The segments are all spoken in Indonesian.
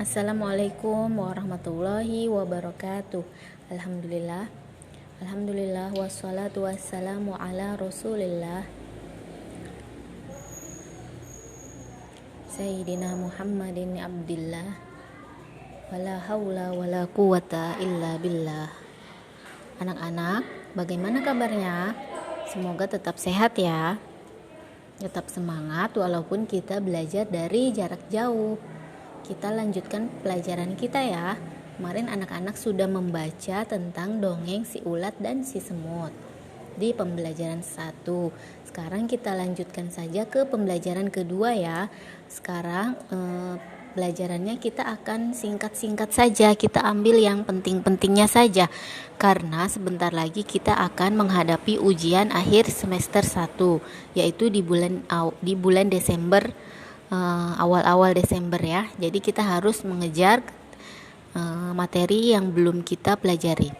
Assalamualaikum warahmatullahi wabarakatuh. Alhamdulillah. Alhamdulillah wassalatu wassalamu ala Rasulillah Sayyidina Muhammadin Abdillah wala haula wala quwata illa billah. Anak-anak, bagaimana kabarnya? Semoga tetap sehat ya. Tetap semangat walaupun kita belajar dari jarak jauh. Kita lanjutkan pelajaran kita ya. Kemarin anak-anak sudah membaca tentang dongeng si ulat dan si semut di pembelajaran 1. Sekarang kita lanjutkan saja ke pembelajaran kedua ya. Sekarang pelajarannya kita akan singkat-singkat saja. Kita ambil yang penting-pentingnya saja. Karena sebentar lagi kita akan menghadapi ujian akhir semester 1, yaitu di bulan Desember, awal-awal Desember ya. Jadi kita harus mengejar materi yang belum kita pelajari.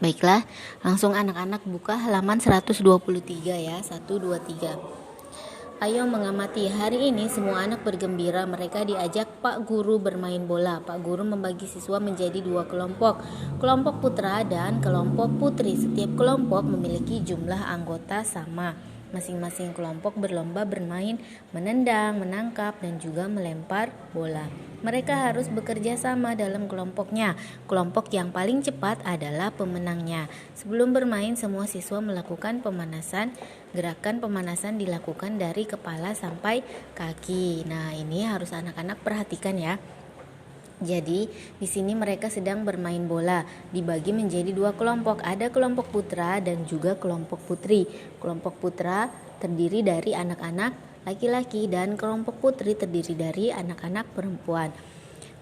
Baiklah, langsung anak-anak buka halaman 123 ya. 1, 2, 3. Ayo mengamati. Hari ini semua anak bergembira. Mereka diajak Pak Guru bermain bola. Pak Guru membagi siswa menjadi 2 kelompok. Kelompok putra dan kelompok putri. Setiap kelompok memiliki jumlah anggota sama. Masing-masing kelompok berlomba bermain, menendang, menangkap, dan juga melempar bola. Mereka harus bekerja sama dalam kelompoknya. Kelompok yang paling cepat adalah pemenangnya. Sebelum bermain, semua siswa melakukan pemanasan. Gerakan pemanasan dilakukan dari kepala sampai kaki. Nah, ini harus anak-anak perhatikan ya. Jadi, di sini mereka sedang bermain bola, dibagi menjadi 2 kelompok. Ada kelompok putra dan juga kelompok putri. Kelompok putra terdiri dari anak-anak laki-laki dan kelompok putri terdiri dari anak-anak perempuan.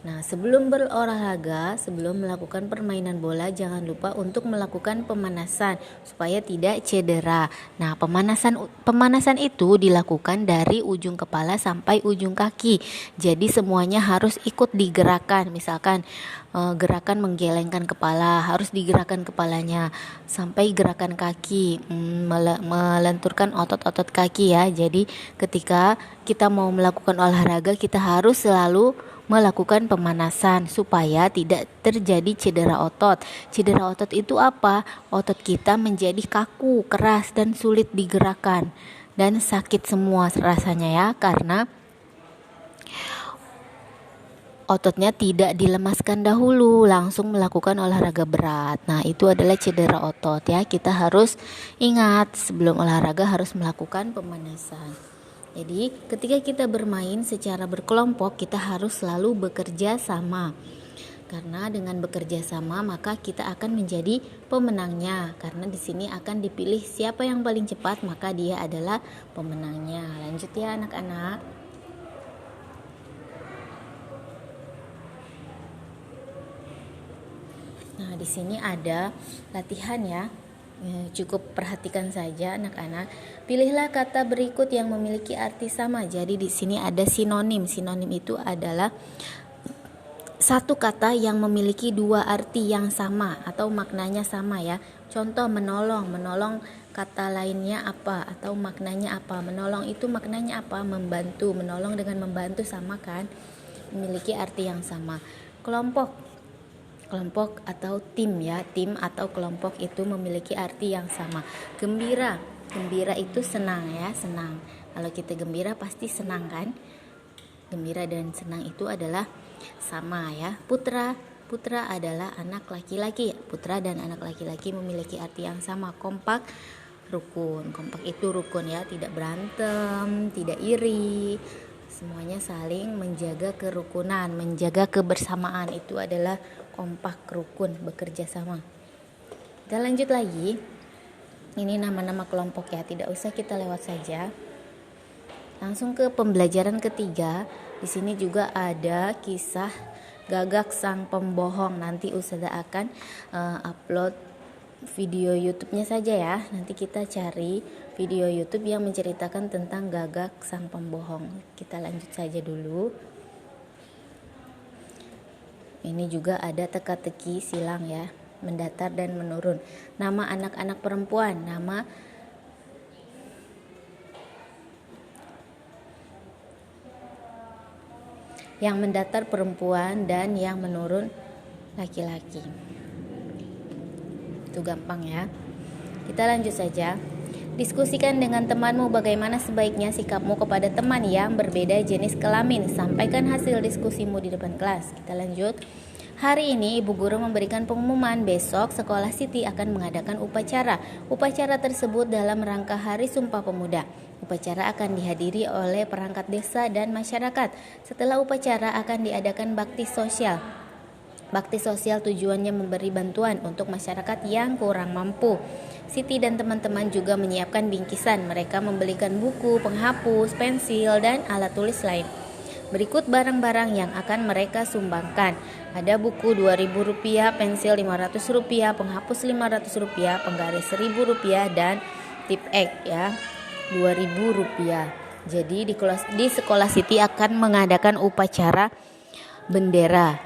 Nah, sebelum berolahraga, sebelum melakukan permainan bola, jangan lupa untuk melakukan pemanasan supaya tidak cedera. Nah, pemanasan itu dilakukan dari ujung kepala sampai ujung kaki. Jadi semuanya harus ikut digerakkan. Misalkan gerakan menggelengkan kepala, harus digerakkan kepalanya sampai gerakan kaki, melenturkan otot-otot kaki ya. Jadi ketika kita mau melakukan olahraga, kita harus selalu melakukan pemanasan supaya tidak terjadi cedera otot. Cedera otot itu apa? Otot kita menjadi kaku, keras, dan sulit digerakkan. Dan sakit semua rasanya ya, karena ototnya tidak dilemaskan dahulu, langsung melakukan olahraga berat. Nah, itu adalah cedera otot ya. Kita harus ingat sebelum olahraga harus melakukan pemanasan. Jadi, ketika kita bermain secara berkelompok, kita harus selalu bekerja sama. Karena dengan bekerja sama, maka kita akan menjadi pemenangnya. Karena di sini akan dipilih siapa yang paling cepat, maka dia adalah pemenangnya. Lanjut ya anak-anak. Nah, di sini ada latihan ya. Cukup perhatikan saja anak-anak. Pilihlah kata berikut yang memiliki arti sama. Jadi di sini ada sinonim. Sinonim itu adalah satu kata yang memiliki 2 arti yang sama atau maknanya sama ya. Contoh menolong. Menolong kata lainnya apa atau maknanya apa? Menolong itu maknanya apa? Membantu. Menolong dengan membantu sama kan? Memiliki arti yang sama. Kelompok atau tim ya, tim atau kelompok itu memiliki arti yang sama. Gembira itu senang ya, senang. Kalau kita gembira pasti senang kan? Gembira dan senang itu adalah sama ya. Putra adalah anak laki-laki. Putra dan anak laki-laki memiliki arti yang sama. Kompak, rukun. Kompak itu rukun ya, tidak berantem, tidak iri. Semuanya saling menjaga kerukunan, menjaga kebersamaan, itu adalah kompak, rukun, bekerja sama. Kita lanjut lagi. Ini nama-nama kelompok ya, tidak usah kita lewat saja. Langsung ke pembelajaran ketiga. Di sini juga ada kisah Gagak Sang Pembohong. Nanti Ustazah akan upload video YouTube-nya saja ya. Nanti kita cari video YouTube yang menceritakan tentang Gagak Sang Pembohong. Kita lanjut saja dulu. Ini juga ada teka-teki silang ya, mendatar dan menurun. Nama anak-anak perempuan, nama yang mendatar perempuan, dan yang menurun laki-laki. Itu gampang ya. Kita lanjut saja. Diskusikan dengan temanmu bagaimana sebaiknya sikapmu kepada teman yang berbeda jenis kelamin. Sampaikan hasil diskusimu di depan kelas. Kita lanjut. Hari ini ibu guru memberikan pengumuman besok sekolah Siti akan mengadakan upacara. Upacara tersebut dalam rangka Hari Sumpah Pemuda. Upacara akan dihadiri oleh perangkat desa dan masyarakat. Setelah upacara akan diadakan bakti sosial. Bakti sosial tujuannya memberi bantuan untuk masyarakat yang kurang mampu. Siti dan teman-teman juga menyiapkan bingkisan. Mereka membelikan buku, penghapus, pensil, dan alat tulis lain. Berikut barang-barang yang akan mereka sumbangkan. Ada buku Rp2.000, pensil Rp500, penghapus Rp500, penggaris Rp1.000, dan tip X ya Rp2.000. Jadi di sekolah Siti akan mengadakan upacara bendera.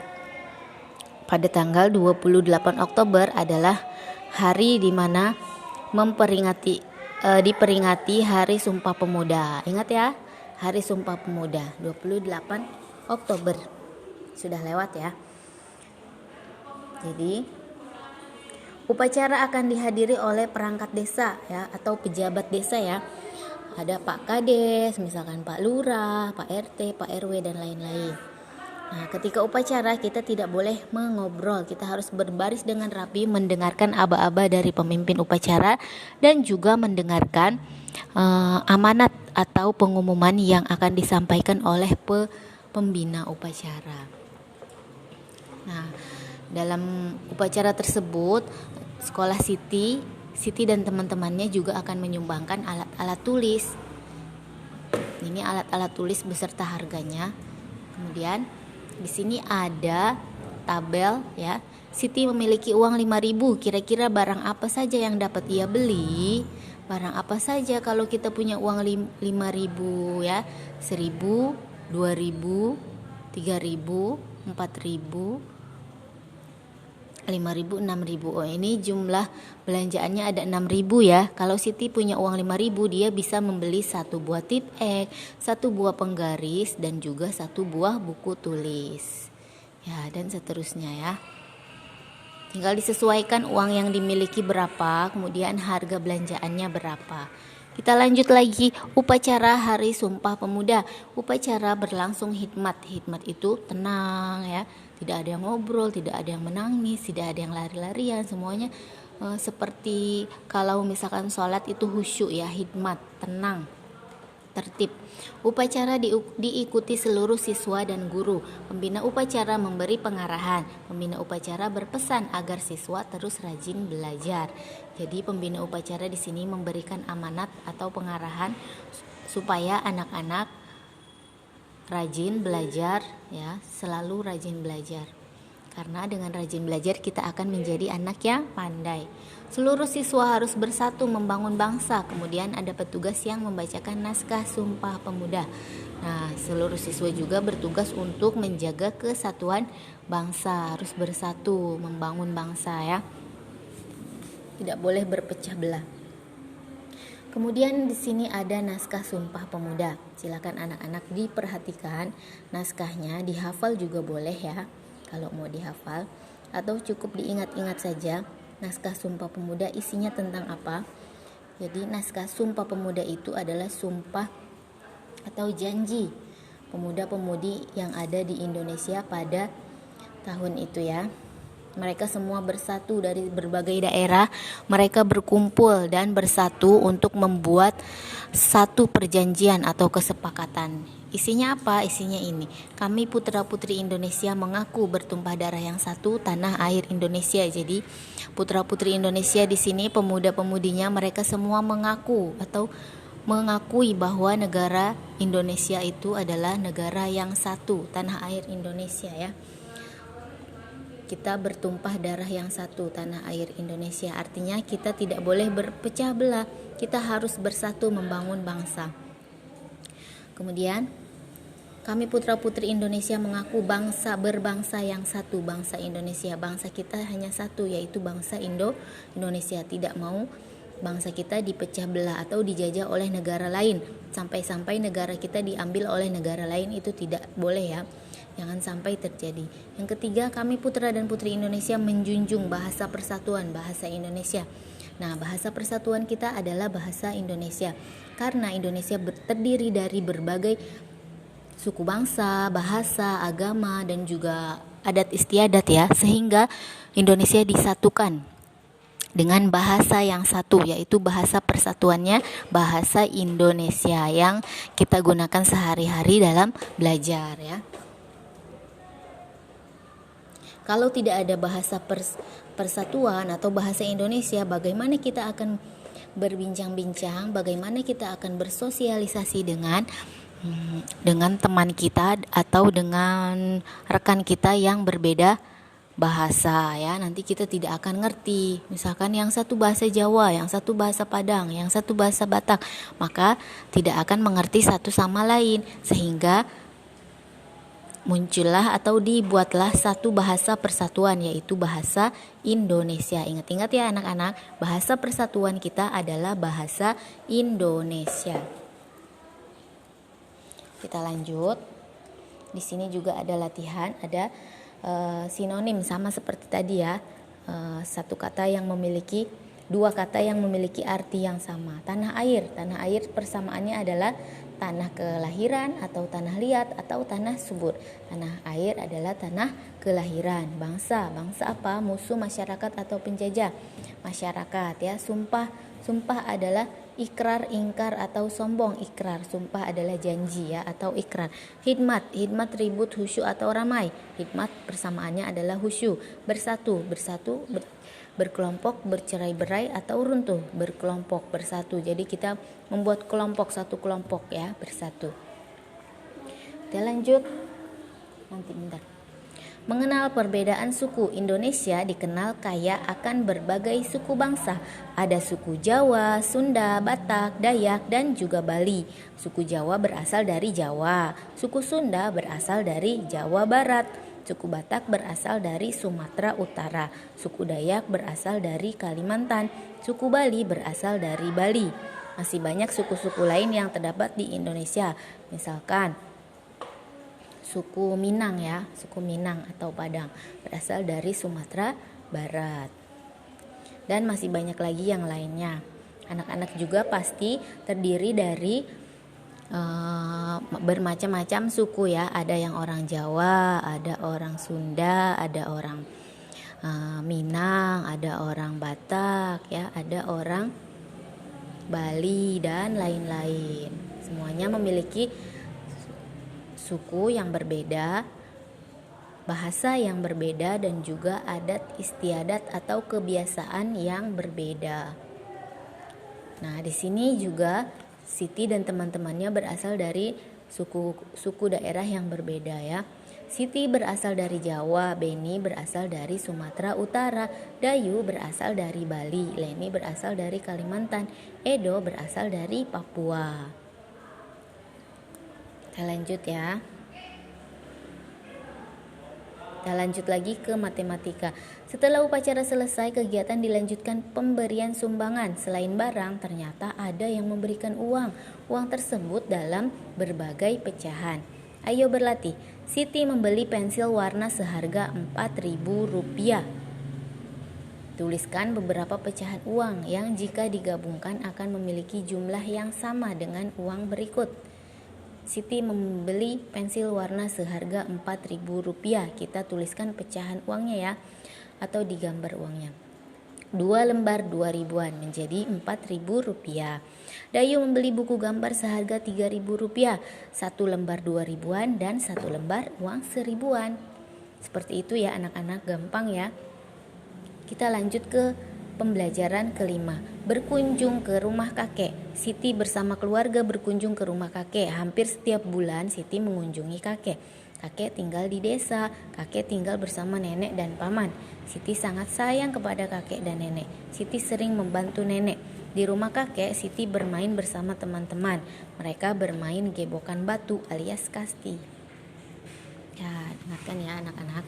Pada tanggal 28 Oktober adalah hari di mana diperingati Hari Sumpah Pemuda. Ingat ya, Hari Sumpah Pemuda 28 Oktober. Sudah lewat ya. Jadi upacara akan dihadiri oleh perangkat desa ya, atau pejabat desa ya. Ada Pak Kades, misalkan Pak Lurah, Pak RT, Pak RW, dan lain-lain. Nah, ketika upacara kita tidak boleh mengobrol, kita harus berbaris dengan rapi, mendengarkan aba-aba dari pemimpin upacara, dan juga mendengarkan amanat atau pengumuman yang akan disampaikan oleh pembina upacara. Nah, dalam upacara tersebut, sekolah Siti dan teman-temannya juga akan menyumbangkan alat-alat tulis. Ini alat-alat tulis beserta harganya. Kemudian di sini ada tabel ya. Siti memiliki uang 5.000. Kira-kira barang apa saja yang dapat ia beli? Barang apa saja kalau kita punya uang 5.000 ya? 1.000, 2.000, 3.000, 4.000, 5.000, 6.000. Oh, ini jumlah belanjaannya ada 6.000 ya. Kalau Siti punya uang 5.000, dia bisa membeli 1 buah tip X, 1 buah penggaris, dan juga 1 buah buku tulis. Ya, dan seterusnya ya. Tinggal disesuaikan uang yang dimiliki berapa, kemudian harga belanjaannya berapa. Kita lanjut lagi, upacara Hari Sumpah Pemuda. Upacara berlangsung hikmat. Hikmat itu tenang ya. Tidak ada yang ngobrol, tidak ada yang menangis, tidak ada yang lari-larian. Semuanya seperti kalau misalkan sholat itu khusyuk ya, hikmat, tenang, tertib. Upacara diikuti seluruh siswa dan guru. Pembina upacara memberi pengarahan. Pembina upacara berpesan agar siswa terus rajin belajar. Jadi pembina upacara di sini memberikan amanat atau pengarahan supaya anak-anak rajin belajar ya, selalu rajin belajar. Karena dengan rajin belajar kita akan menjadi anak yang pandai. Seluruh siswa harus bersatu membangun bangsa. Kemudian ada petugas yang membacakan naskah Sumpah Pemuda. Nah, seluruh siswa juga bertugas untuk menjaga kesatuan bangsa, harus bersatu membangun bangsa ya. Tidak boleh berpecah belah. Kemudian di sini ada naskah Sumpah Pemuda. Silakan anak-anak diperhatikan naskahnya, dihafal juga boleh ya kalau mau dihafal, atau cukup diingat-ingat saja naskah Sumpah Pemuda isinya tentang apa. Jadi naskah Sumpah Pemuda itu adalah sumpah atau janji pemuda-pemudi yang ada di Indonesia pada tahun itu ya. Mereka semua bersatu dari berbagai daerah. Mereka berkumpul dan bersatu untuk membuat satu perjanjian atau kesepakatan. Isinya apa? Isinya ini. Kami putra-putri Indonesia mengaku bertumpah darah yang satu, tanah air Indonesia. Jadi putra-putri Indonesia di sini, pemuda-pemudinya, mereka semua mengaku atau mengakui bahwa negara Indonesia itu adalah negara yang satu, tanah air Indonesia ya. Kita bertumpah darah yang satu, tanah air Indonesia. Artinya kita tidak boleh berpecah belah. Kita harus bersatu membangun bangsa. Kemudian kami putra-putri Indonesia mengaku berbangsa yang satu, bangsa Indonesia. Bangsa kita hanya satu, yaitu bangsa Indonesia. Tidak mau bangsa kita dipecah belah atau dijajah oleh negara lain. Sampai-sampai negara kita diambil oleh negara lain, itu tidak boleh ya. Jangan sampai terjadi. Yang ketiga, kami putra dan putri Indonesia menjunjung bahasa persatuan, bahasa Indonesia. Nah, bahasa persatuan kita adalah bahasa Indonesia. Karena Indonesia terdiri dari berbagai suku bangsa, bahasa, agama, dan juga adat istiadat ya. Sehingga Indonesia disatukan dengan bahasa yang satu, yaitu bahasa persatuannya, bahasa Indonesia yang kita gunakan sehari-hari dalam belajar ya. Kalau tidak ada bahasa persatuan atau bahasa Indonesia, bagaimana kita akan berbincang-bincang, bagaimana kita akan bersosialisasi dengan teman kita atau dengan rekan kita yang berbeda bahasa ya. Nanti kita tidak akan ngerti. Misalkan yang satu bahasa Jawa, yang satu bahasa Padang, yang satu bahasa Batak, maka tidak akan mengerti satu sama lain, sehingga muncullah atau dibuatlah satu bahasa persatuan, yaitu bahasa Indonesia. Ingat-ingat ya anak-anak, bahasa persatuan kita adalah bahasa Indonesia. Kita lanjut. Di sini juga ada latihan, ada sinonim sama seperti tadi ya. Dua kata yang memiliki arti yang sama. Tanah air persamaannya adalah tanah kelahiran atau tanah liat atau tanah subur. Tanah air adalah tanah kelahiran. Bangsa apa? Musuh, masyarakat atau penjajah. Masyarakat ya. Sumpah adalah ikrar, ingkar atau sombong. Ikrar, sumpah adalah janji ya atau ikrar. Hikmat ribut, khusyuk atau ramai. Hikmat persamaannya adalah khusyuk. Bersatu, berkelompok, bercerai-berai atau runtuh. Berkelompok, bersatu. Jadi kita membuat kelompok, satu kelompok ya, bersatu. Kita lanjut. Bentar. Mengenal perbedaan suku. Indonesia dikenal kaya akan berbagai suku bangsa. Ada suku Jawa, Sunda, Batak, Dayak, dan juga Bali. Suku Jawa berasal dari Jawa. Suku Sunda berasal dari Jawa Barat. Suku Batak berasal dari Sumatera Utara. Suku Dayak berasal dari Kalimantan. Suku Bali berasal dari Bali. Masih banyak suku-suku lain yang terdapat di Indonesia. Misalkan suku Minang ya, suku Minang atau Padang berasal dari Sumatera Barat. Dan masih banyak lagi yang lainnya. Anak-anak juga pasti terdiri dari bermacam-macam suku ya. Ada yang orang Jawa, ada orang Sunda, ada orang Minang, ada orang Batak ya, ada orang Bali dan lain-lain. Semuanya memiliki suku yang berbeda, bahasa yang berbeda, dan juga adat istiadat atau kebiasaan yang berbeda. Nah, di sini juga Siti dan teman-temannya berasal dari suku daerah yang berbeda ya. Siti berasal dari Jawa, Beni berasal dari Sumatera Utara, Dayu berasal dari Bali, Leni berasal dari Kalimantan, Edo berasal dari Papua. Kita lanjut ya. Kita lanjut lagi ke matematika. Setelah upacara selesai, kegiatan dilanjutkan pemberian sumbangan. Selain barang, ternyata ada yang memberikan uang. Uang tersebut dalam berbagai pecahan. Ayo berlatih. Siti membeli pensil warna seharga Rp4.000. Tuliskan beberapa pecahan uang yang jika digabungkan akan memiliki jumlah yang sama dengan uang berikut. Siti membeli pensil warna seharga Rp4.000. Kita tuliskan pecahan uangnya ya, atau digambar uangnya. 2 lembar 2.000-an menjadi Rp4.000. Dayu membeli buku gambar seharga Rp3.000. 1 lembar 2.000-an dan 1 lembar uang 1.000-an. Seperti itu ya anak-anak, gampang ya. Kita lanjut ke pembelajaran kelima. Berkunjung ke rumah kakek. Siti bersama keluarga berkunjung ke rumah kakek. Hampir setiap bulan Siti mengunjungi kakek. Kakek tinggal di desa. Kakek tinggal bersama nenek dan paman. Siti sangat sayang kepada kakek dan nenek. Siti sering membantu nenek. Di rumah kakek, Siti bermain bersama teman-teman. Mereka bermain gebokan batu alias kasti. Ya, dengarkan ya anak-anak.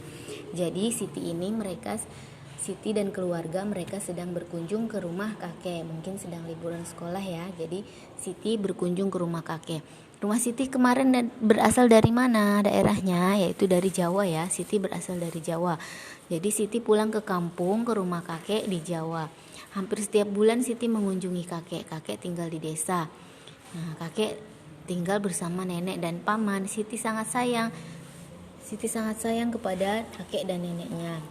Jadi Siti dan keluarga mereka sedang berkunjung ke rumah kakek. Mungkin sedang liburan sekolah ya. Jadi Siti berkunjung ke rumah kakek. Rumah Siti kemarin berasal dari mana daerahnya? Yaitu dari Jawa ya. Siti berasal dari Jawa. Jadi Siti pulang ke kampung, ke rumah kakek di Jawa. Hampir setiap bulan Siti mengunjungi kakek. Kakek tinggal di desa. Nah, kakek tinggal bersama nenek dan paman. Siti sangat sayang kepada kakek dan neneknya.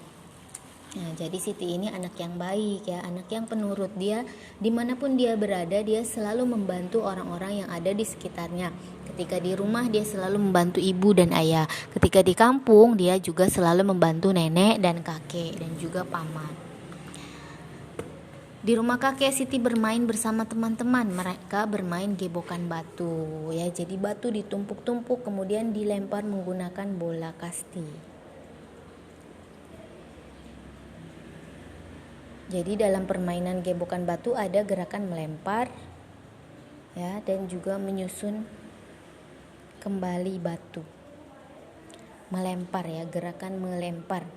Nah, jadi Siti ini anak yang baik ya, anak yang penurut. Dia dimanapun dia berada, dia selalu membantu orang-orang yang ada di sekitarnya. Ketika di rumah dia selalu membantu ibu dan ayah. Ketika di kampung dia juga selalu membantu nenek dan kakek dan juga paman. Di rumah kakek Siti bermain bersama teman-teman. Mereka bermain gebokan batu ya. Jadi batu ditumpuk-tumpuk kemudian dilempar menggunakan bola kasti. Jadi dalam permainan gebokan batu ada gerakan melempar ya dan juga menyusun kembali batu. Melempar ya, gerakan melempar.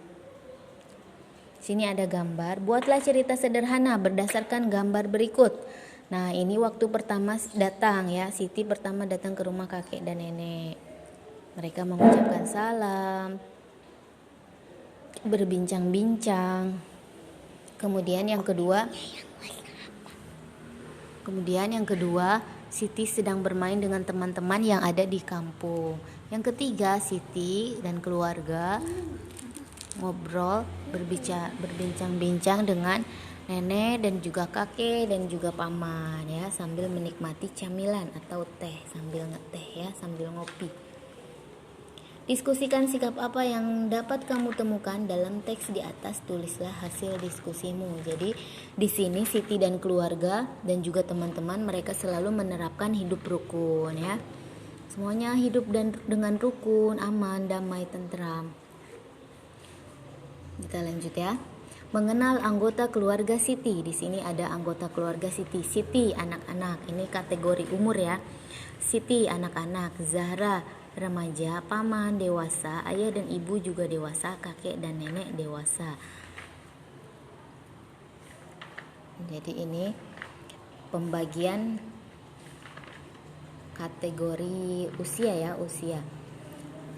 Sini ada gambar. Buatlah cerita sederhana berdasarkan gambar berikut. Nah, ini waktu pertama datang ya. Siti pertama datang ke rumah kakek dan nenek. Mereka mengucapkan salam, berbincang-bincang. Kemudian yang kedua, Siti sedang bermain dengan teman-teman yang ada di kampung. Yang ketiga, Siti dan keluarga ngobrol, berbincang-bincang dengan nenek dan juga kakek dan juga paman ya, sambil menikmati camilan atau teh, sambil ngeteh ya, sambil ngopi. Diskusikan sikap apa yang dapat kamu temukan dalam teks di atas, tulislah hasil diskusimu. Jadi di sini Siti dan keluarga dan juga teman-teman mereka selalu menerapkan hidup rukun ya. Semuanya hidup dengan rukun, aman, damai, tentram. Kita lanjut ya. Mengenal anggota keluarga Siti. Di sini ada anggota keluarga Siti. Siti anak-anak, ini kategori umur ya. Siti anak-anak, Zahra remaja, paman dewasa, ayah dan ibu juga dewasa, kakek dan nenek dewasa. Jadi ini pembagian kategori usia ya, usia.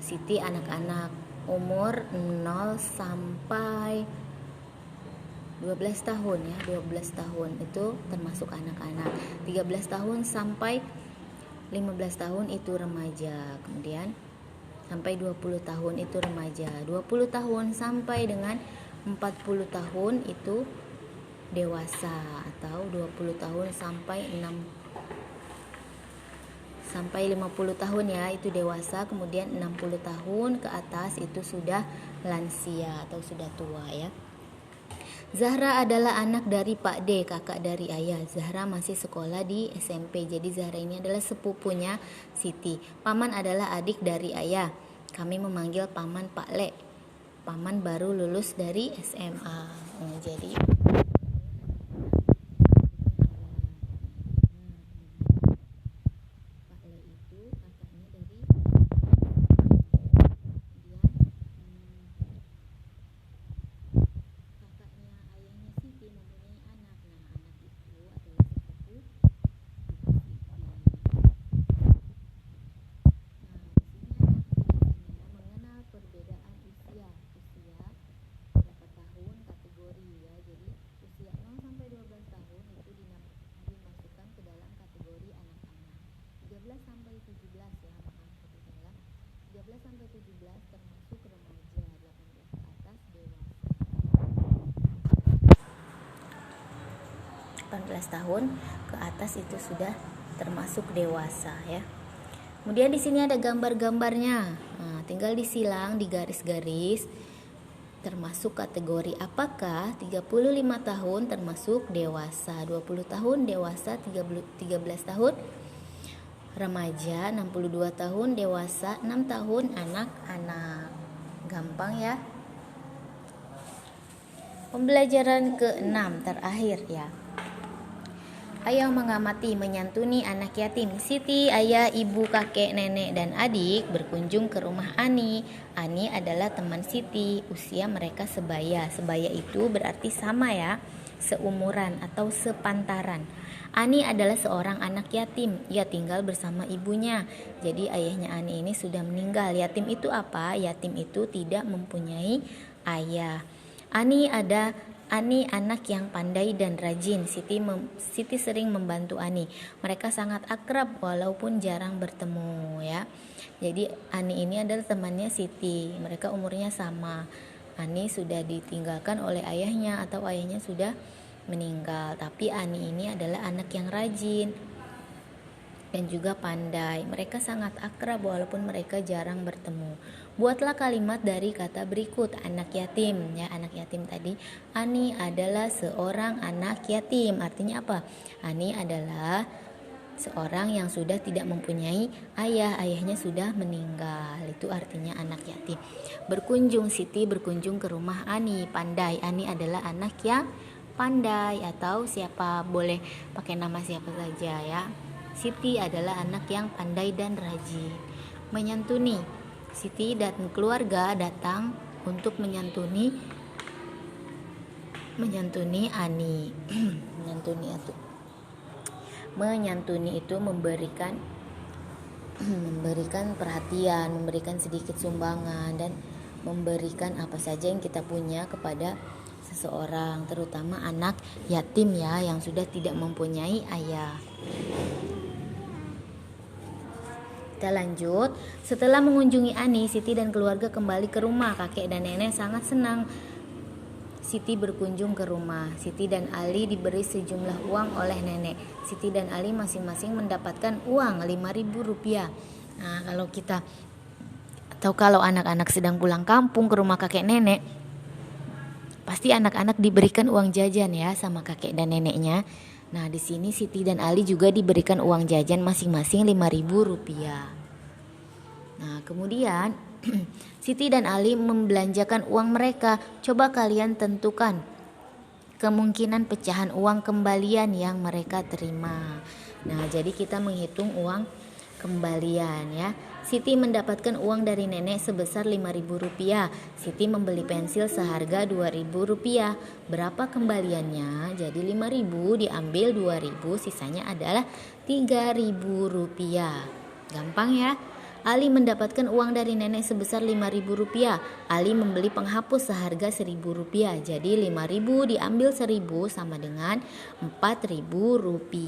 Siti anak-anak, umur 0 sampai 12 tahun ya, 12 tahun itu termasuk anak-anak. 13 tahun sampai 15 tahun itu remaja, kemudian sampai 20 tahun itu remaja, 20 tahun sampai dengan 40 tahun itu dewasa, atau 20 tahun sampai 50 tahun ya itu dewasa, kemudian 60 tahun ke atas itu sudah lansia atau sudah tua ya. Zahra adalah anak dari Pak D, kakak dari ayah. Zahra masih sekolah di SMP. Jadi Zahra ini adalah sepupunya Siti. Paman adalah adik dari ayah. Kami memanggil paman Pak Le. Paman baru lulus dari SMA. Jadi termasuk remaja, 18 ke atas dewasa. 18 tahun ke atas itu sudah termasuk dewasa ya. Kemudian di sini ada gambar-gambarnya. Nah, tinggal disilang di garis-garis termasuk kategori apakah. 35 tahun termasuk dewasa, 20 tahun dewasa, 13 tahun remaja, 62 tahun dewasa, 6 tahun anak-anak. Gampang ya. Pembelajaran ke-6 terakhir ya. Ayah mengamati, menyantuni anak yatim. Siti, ayah, ibu, kakek, nenek, dan adik berkunjung ke rumah Ani. Ani adalah teman Siti. Usia mereka sebaya. Sebaya itu berarti sama ya. seumuran atau sepantaran. Ani adalah seorang anak yatim. Ia tinggal bersama ibunya. Jadi ayahnya Ani ini sudah meninggal. Yatim itu apa? Yatim itu tidak mempunyai ayah. Ani anak yang pandai dan rajin. Siti sering membantu Ani. Mereka sangat akrab walaupun jarang bertemu ya. Jadi Ani ini adalah temannya Siti. Mereka umurnya sama. Ani sudah ditinggalkan oleh ayahnya atau ayahnya sudah meninggal. Tapi Ani ini adalah anak yang rajin dan juga pandai. Mereka sangat akrab walaupun mereka jarang bertemu. Buatlah kalimat dari kata berikut. Anak yatim ya, anak yatim tadi. Ani adalah seorang anak yatim. Artinya apa? Ani adalah seorang yang sudah tidak mempunyai ayah, ayahnya sudah meninggal. Itu artinya anak yatim. Berkunjung, Siti berkunjung ke rumah Ani. Pandai, Ani adalah anak yang pandai atau siapa, boleh pakai nama siapa saja ya. Siti adalah anak yang pandai dan rajin. Menyantuni, Siti dan keluarga datang untuk menyantuni Ani. Menyantuni itu memberikan perhatian, memberikan sedikit sumbangan dan memberikan apa saja yang kita punya kepada seseorang, terutama anak yatim ya, yang sudah tidak mempunyai ayah. Kita lanjut. Setelah mengunjungi Ani, Siti dan keluarga kembali ke rumah. Kakek dan nenek sangat senang Siti berkunjung ke rumah. Siti dan Ali diberi sejumlah uang oleh nenek. Siti dan Ali masing-masing mendapatkan uang Rp5.000. Nah, kalau anak-anak sedang pulang kampung ke rumah kakek nenek, pasti anak-anak diberikan uang jajan ya sama kakek dan neneknya. Nah, di sini Siti dan Ali juga diberikan uang jajan masing-masing Rp5.000. Nah, kemudian Siti dan Ali membelanjakan uang mereka. Coba kalian tentukan kemungkinan pecahan uang kembalian yang mereka terima. Nah, jadi kita menghitung uang kembalian ya. Siti mendapatkan uang dari nenek sebesar Rp5.000. Siti membeli pensil seharga Rp2.000. Berapa kembaliannya? Jadi Rp5.000 diambil Rp2.000, sisanya adalah Rp3.000. Gampang ya. Ali mendapatkan uang dari nenek sebesar Rp5.000. Ali membeli penghapus seharga Rp1.000. Jadi Rp5.000 diambil Rp1.000 sama dengan Rp4.000.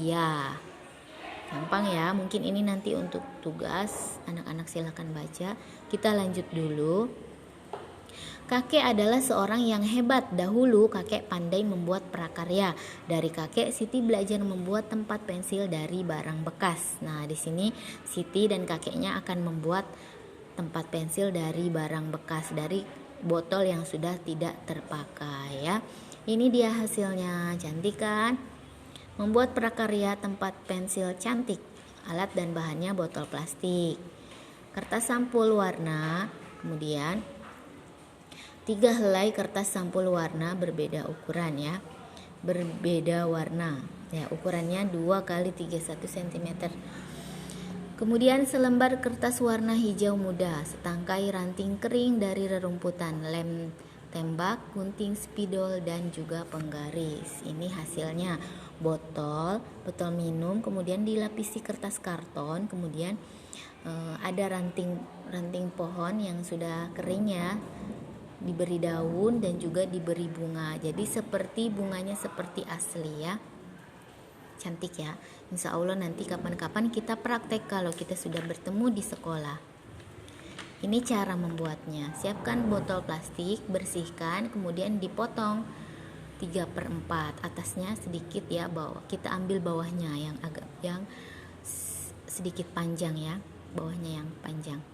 Gampang ya. Mungkin ini nanti untuk tugas anak-anak, silakan baca. Kita lanjut dulu. Kakek adalah seorang yang hebat. Dahulu kakek pandai membuat prakarya. Dari kakek Siti belajar membuat tempat pensil dari barang bekas. Nah, di sini Siti dan kakeknya akan membuat tempat pensil dari barang bekas, dari botol yang sudah tidak terpakai ya. Ini dia hasilnya, cantik kan? Membuat prakarya tempat pensil cantik. Alat dan bahannya botol plastik, kertas sampul warna, kemudian 3 helai kertas sampul warna berbeda ukuran ya. Berbeda warna. Ya, ukurannya 2x31 cm. Kemudian selembar kertas warna hijau muda, setangkai ranting kering dari rerumputan, lem tembak, gunting spidol dan juga penggaris. Ini hasilnya. Botol minum, kemudian dilapisi kertas karton, kemudian ada ranting pohon yang sudah kering ya, diberi daun dan juga diberi bunga. Jadi seperti bunganya seperti asli ya. Cantik ya. Insya Allah nanti kapan-kapan kita praktek kalau kita sudah bertemu di sekolah. Ini cara membuatnya. Siapkan botol plastik, bersihkan, kemudian dipotong 3/4. Atasnya sedikit ya, bawah. Kita ambil bawahnya yang sedikit panjang ya. Bawahnya yang panjang.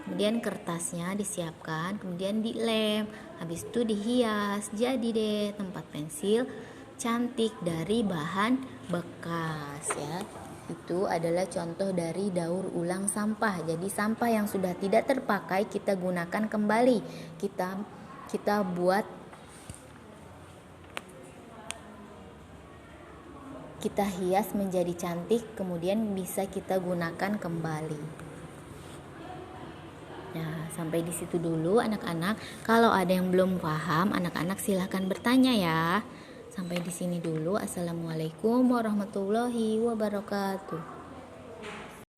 Kemudian kertasnya disiapkan, kemudian dilem, habis itu dihias. Jadi deh tempat pensil cantik dari bahan bekas ya. Itu adalah contoh dari daur ulang sampah. Jadi sampah yang sudah tidak terpakai kita gunakan kembali. Kita buat, kita hias menjadi cantik, kemudian bisa kita gunakan kembali. Nah, sampai di situ dulu anak-anak. Kalau ada yang belum paham, anak-anak silahkan bertanya ya. Sampai di sini dulu. Assalamualaikum warahmatullahi wabarakatuh.